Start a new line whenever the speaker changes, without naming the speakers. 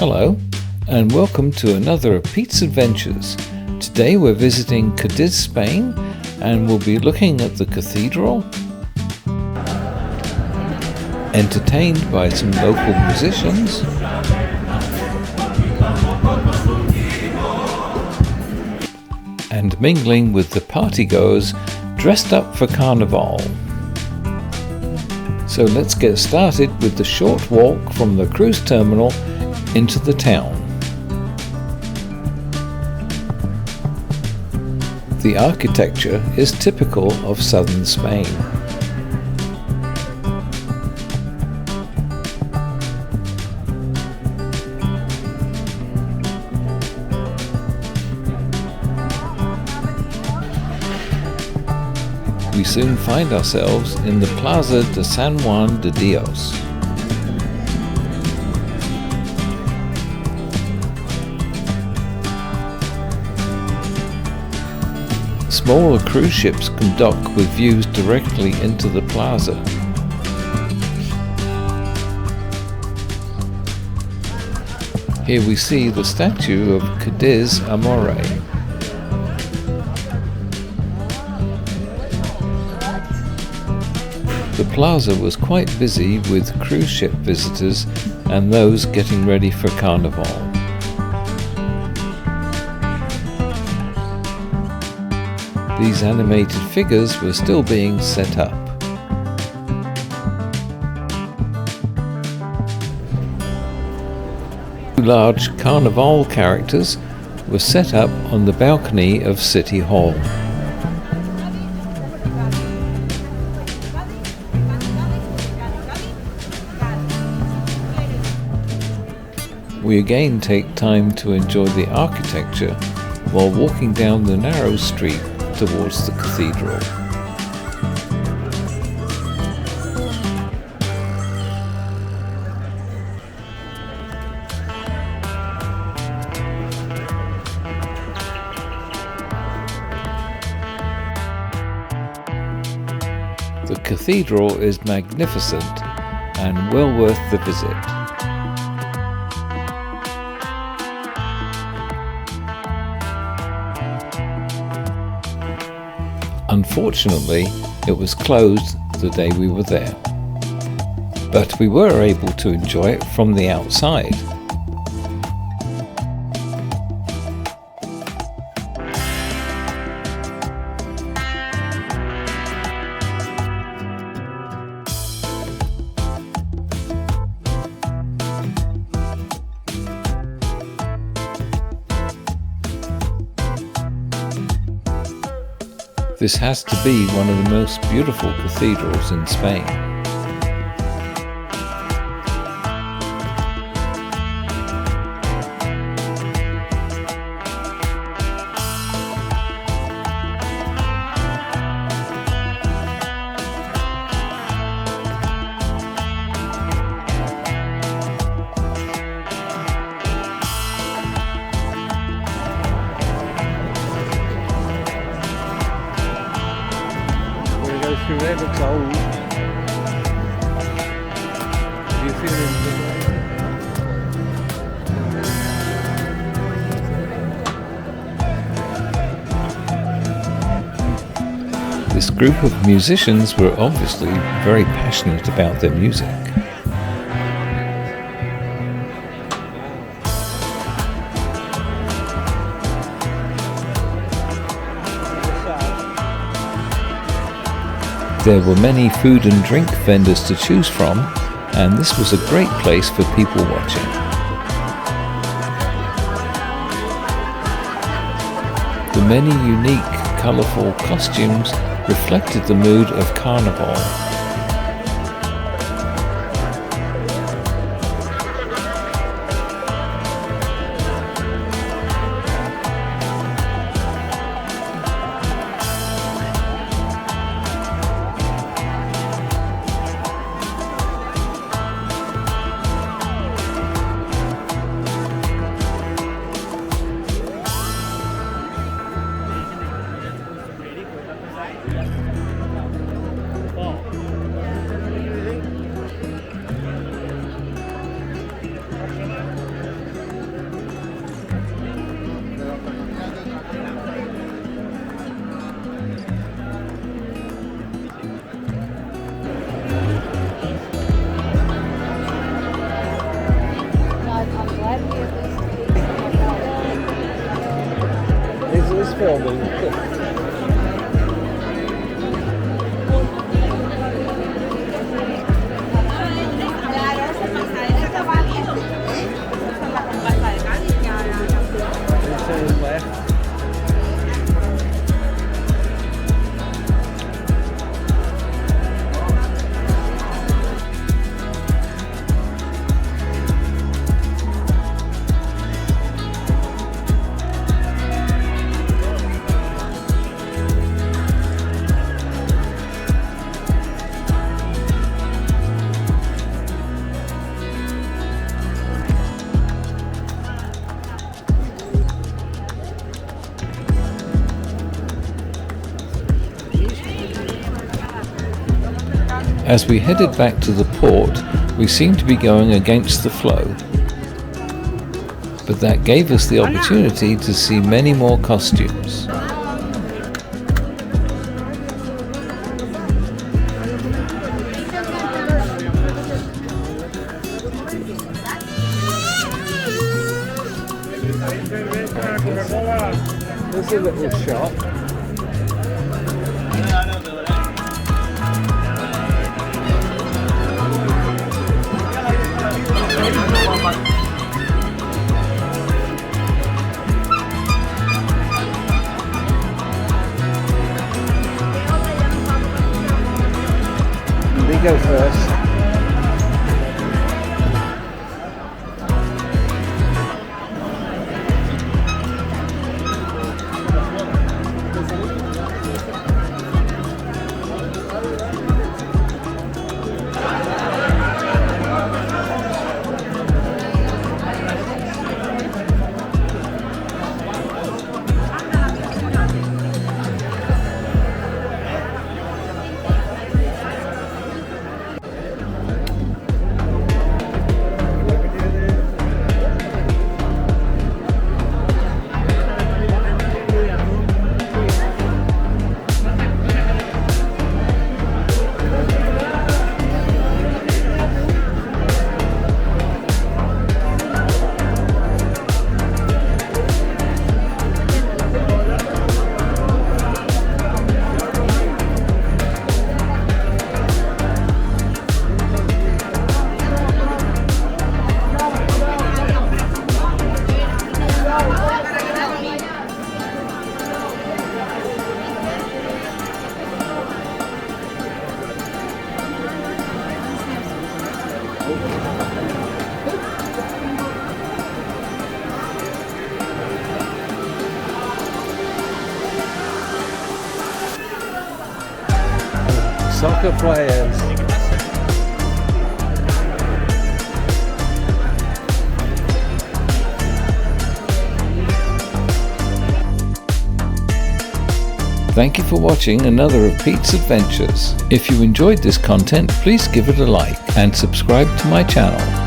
Hello, and welcome to another of Pete's Adventures. Today we're visiting Cadiz, Spain, and we'll be looking at the Cathedral, entertained by some local musicians, and mingling with the partygoers dressed up for Carnivale. So let's get started with the short walk from the cruise terminal into the town. The architecture is typical of southern Spain. We soon find ourselves in the Plaza de San Juan de Dios. Smaller cruise ships can dock with views directly into the plaza. Here we see the statue of Cadiz Amore. The plaza was quite busy with cruise ship visitors and those getting ready for Carnivale. These animated figures were still being set up. Two large Carnivale characters were set up on the balcony of City Hall. We again take time to enjoy the architecture while walking down the narrow street towards the cathedral. The cathedral is magnificent and well worth the visit. Unfortunately, it was closed the day we were there, but we were able to enjoy it from the outside. This has to be one of the most beautiful cathedrals in Spain.
It looks old. Do you feel it?
This group of musicians were obviously very passionate about their music. There were many food and drink vendors to choose from, and this was a great place for people watching. The many unique, colourful costumes reflected the mood of Carnivale.
for me. Turn left.
As we headed back to the port, we seemed to be going against the flow. But that gave us the opportunity to see many more costumes.
There's a little shop. We go first. Soccer players.
Thank you for watching another of Pete's Adventures. If you enjoyed this content, please give it a like and subscribe to my channel.